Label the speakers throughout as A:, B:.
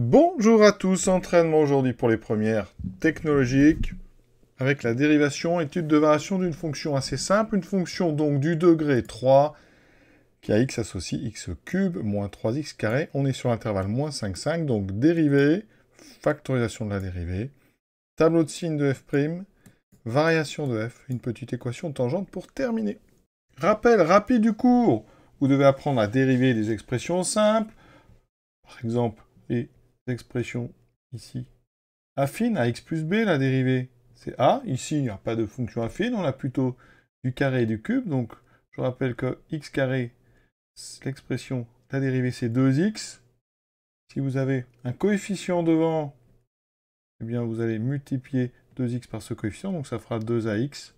A: Bonjour à tous, entraînement aujourd'hui pour les premières technologiques avec la dérivation, étude de variation d'une fonction assez simple, une fonction donc du degré 3 qui a x associe x cube moins 3x carré. On est sur l'intervalle moins 5, 5, donc dérivée, factorisation de la dérivée, tableau de signe de f', variation de f, une petite équation tangente pour terminer. Rappel rapide du cours, vous devez apprendre à dériver des expressions simples, par exemple les expressions ici affine à x plus b, la dérivée, c'est a. Ici, il n'y a pas de fonction affine, on a plutôt du carré et du cube. Donc, je rappelle que x carré, l'expression, la dérivée, c'est 2x. Si vous avez un coefficient devant, eh bien, vous allez multiplier 2x par ce coefficient, donc ça fera 2ax.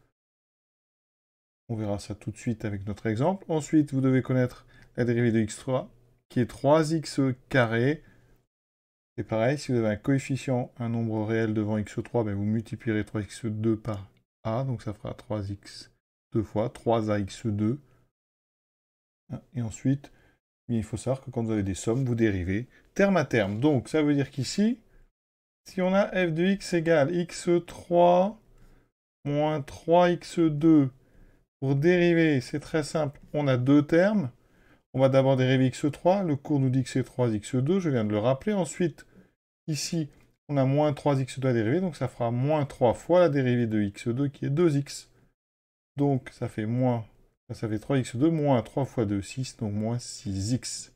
A: On verra ça tout de suite avec notre exemple. Ensuite, vous devez connaître la dérivée de x3, qui est 3x carré. Et pareil, si vous avez un coefficient, un nombre réel devant x3, ben vous multiplierez 3x2 par a, donc ça fera 3x deux fois, 3ax2. Et ensuite, il faut savoir que quand vous avez des sommes, vous dérivez terme à terme. Donc ça veut dire qu'ici, si on a f de x égale x3 moins 3x2, pour dériver, c'est très simple, on a deux termes. On va d'abord dériver x3, le cours nous dit que c'est 3x2, je viens de le rappeler. Ensuite, ici, on a moins 3x2 à dériver, donc ça fera moins 3 fois la dérivée de x2 qui est 2x. Donc ça fait 3x2 moins 3 fois 2, 6, donc moins 6x.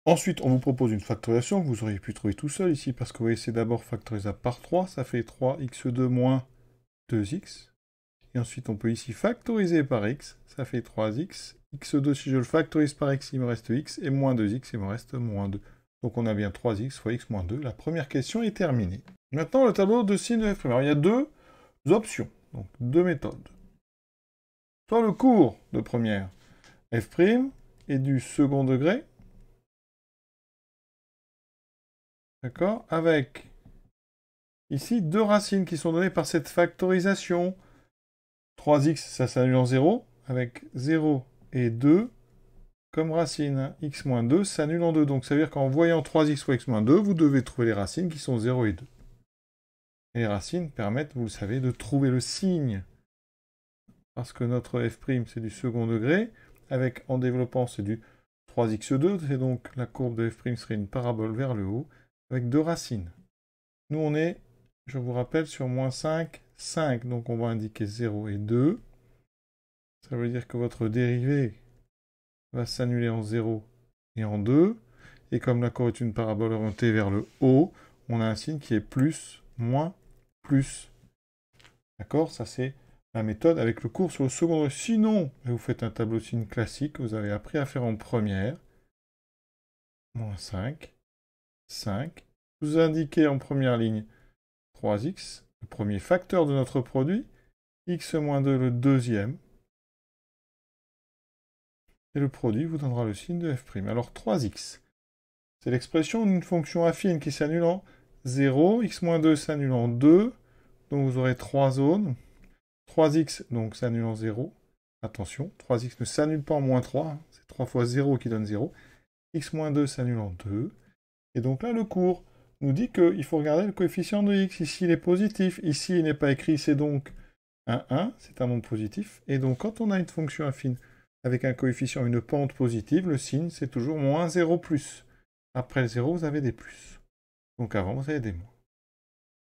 A: Ensuite, on vous propose une factorisation que vous auriez pu trouver tout seul ici, parce que vous voyez, c'est d'abord factorisable par 3, ça fait 3x2 moins 2x. Et ensuite, on peut ici factoriser par x, ça fait 3x. x2, si je le factorise par x, il me reste x, et moins 2x, il me reste moins 2. Donc on a bien 3x fois x moins 2. La première question est terminée. Maintenant, le tableau de signe de f'. Alors, il y a deux options, donc deux méthodes. Soit le cours de première f' est du second degré, d'accord, avec ici deux racines qui sont données par cette factorisation. 3x, ça s'annule en 0, avec 0 et 2 comme racine. X moins 2 s'annule en 2. Donc ça veut dire qu'en voyant 3x fois x moins 2, vous devez trouver les racines qui sont 0 et 2. Et les racines permettent, vous le savez, de trouver le signe. Parce que notre f' c'est du second degré, avec en développant c'est du 3x2, c'est donc la courbe de f' serait une parabole vers le haut, avec deux racines. Nous on est, je vous rappelle, sur moins 5, 5, donc on va indiquer 0 et 2. Ça veut dire que votre dérivée va s'annuler en 0 et en 2. Et comme la courbe est une parabole orientée vers le haut, on a un signe qui est plus, moins, plus. D'accord? Ça, c'est la méthode avec le cours sur le second degré. Sinon, vous faites un tableau de signes classique, vous avez appris à faire en première. Moins 5, 5. Vous indiquez en première ligne 3x, le premier facteur de notre produit, x moins 2 le deuxième. Et le produit vous donnera le signe de f'. Alors 3x, c'est l'expression d'une fonction affine qui s'annule en 0, x moins 2 s'annule en 2, donc vous aurez 3 zones. 3x, donc s'annule en 0. Attention, 3x ne s'annule pas en moins 3, hein. C'est 3 fois 0 qui donne 0. x moins 2 s'annule en 2. Et donc là, le cours nous dit qu'il faut regarder le coefficient de x. Ici, il est positif. Ici, il n'est pas écrit, c'est donc un 1, c'est un nombre positif. Et donc, quand on a une fonction affine avec un coefficient, une pente positive, le signe, c'est toujours moins 0 plus. Après le 0, vous avez des plus. Donc avant, vous avez des moins.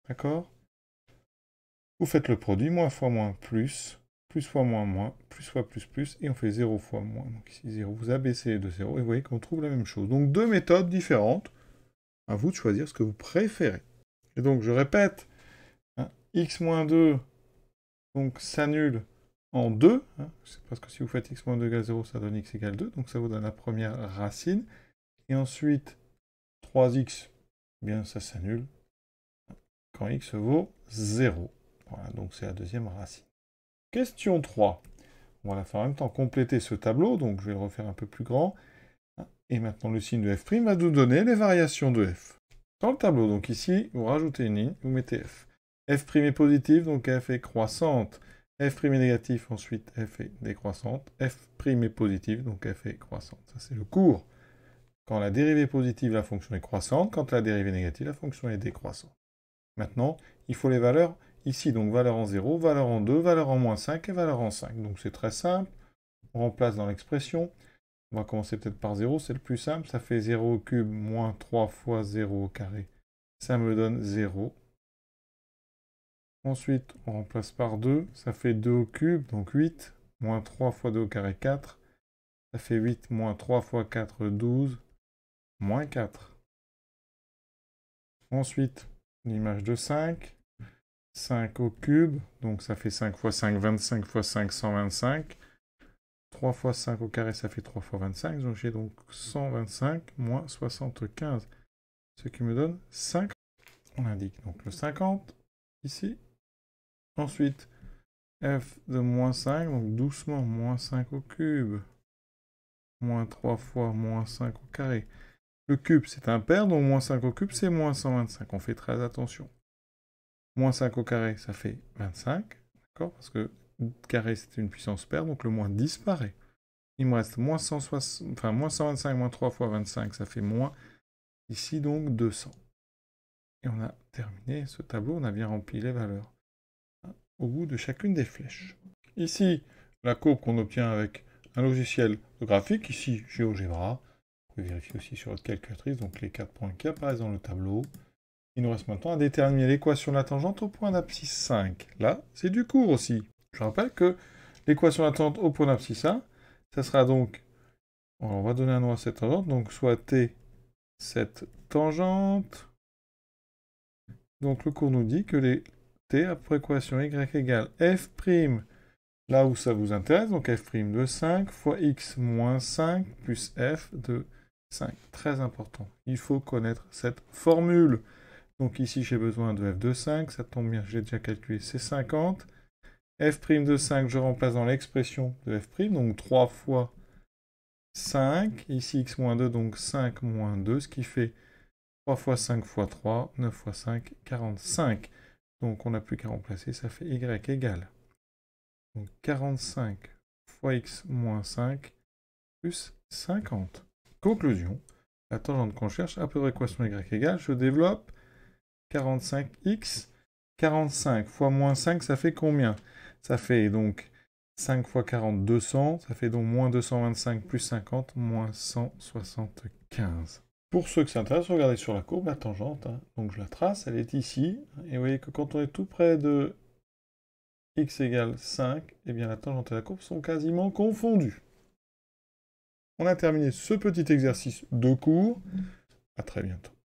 A: D'accord? Vous faites le produit, moins fois moins plus fois moins moins, plus fois plus, et on fait 0 fois moins. Donc ici 0, vous abaissez les deux 0, et vous voyez qu'on trouve la même chose. Donc deux méthodes différentes. À vous de choisir ce que vous préférez. Et donc je répète, hein, x moins 2 donc s'annule en 2, hein, parce que si vous faites x moins 2 égale 0, ça donne x égale 2, donc ça vous donne la première racine. Et ensuite, 3x, eh bien ça s'annule quand x vaut 0. Voilà, donc c'est la deuxième racine. Question 3. On va la faire en même temps compléter ce tableau, donc je vais le refaire un peu plus grand. Et maintenant, le signe de f' va nous donner les variations de f. Dans le tableau, donc ici, vous rajoutez une ligne, vous mettez f. f' est positif, donc f est croissante. f' est négatif, ensuite f est décroissante. f' est positif, donc f est croissante. Ça, c'est le cours Quand la dérivée est positive, la fonction est croissante. Quand la dérivée est négative, la fonction est décroissante. Maintenant, il faut les valeurs ici. Donc valeur en 0, valeur en 2, valeur en moins 5 et valeur en 5. Donc c'est très simple. On remplace dans l'expression. On va commencer peut-être par 0, c'est le plus simple. Ça fait 0 au cube moins 3 fois 0 au carré. Ça me donne 0. Ensuite, on remplace par 2. Ça fait 2 au cube, donc 8. Moins 3 fois 2 au carré, 4. Ça fait 8 moins 3 fois 4, 12. Moins 4. Ensuite, l'image de 5. 5 au cube, donc ça fait 5 fois 5, 25 fois 5, 125. 3 fois 5 au carré, ça fait 3 fois 25. Donc j'ai donc 125 moins 75. Ce qui me donne 50. On indique donc le 50 ici. Ensuite, f de moins 5, donc doucement, moins 5 au cube. Moins 3 fois moins 5 au carré. Le cube, c'est impair, donc moins 5 au cube, c'est moins 125. On fait très attention. Moins 5 au carré, ça fait 25. D'accord? Parce que carré, c'est une puissance paire, donc le moins disparaît. Il me reste moins 160, enfin, moins 125, moins 3 fois 25, ça fait moins. Ici, donc, 200. Et on a terminé ce tableau, on a bien rempli les valeurs au bout de chacune des flèches. Ici, la courbe qu'on obtient avec un logiciel de graphique, ici, GeoGebra. Vous pouvez vérifier aussi sur votre calculatrice, donc les 4 points qui apparaissent dans le tableau. Il nous reste maintenant à déterminer l'équation de la tangente au point d'abscisse 5. Là, c'est du cours aussi. Je rappelle que l'équation de la tangente au point d'abscisse 1, ça sera donc... Alors, on va donner un nom à cette tangente, donc soit t, cette tangente. Donc le cours nous dit que les t a pour équation y égale f', là où ça vous intéresse, donc f' de 5 fois x moins 5 plus f de 5. Très important. Il faut connaître cette formule. Donc ici, j'ai besoin de f de 5. Ça tombe bien, j'ai déjà calculé, c'est 50. F' de 5, je remplace dans l'expression de f', donc 3 fois 5. Ici, x moins 2, donc 5 moins 2, ce qui fait 3 fois 5 fois 3, 9 fois 5, 45. Donc on n'a plus qu'à remplacer, ça fait y égale. Donc 45 fois x moins 5 plus 50. Conclusion, la tangente qu'on cherche a pour équation y égale, je développe 45x. 45 fois moins 5, ça fait combien? Ça fait donc 5 fois 40, 200. Ça fait donc moins 225 plus 50, moins 175. Pour ceux que ça intéresse, regardez sur la courbe la tangente. Donc je la trace, elle est ici. Et vous voyez que quand on est tout près de x égale 5, eh bien la tangente et la courbe sont quasiment confondues. On a terminé ce petit exercice de cours. À très bientôt.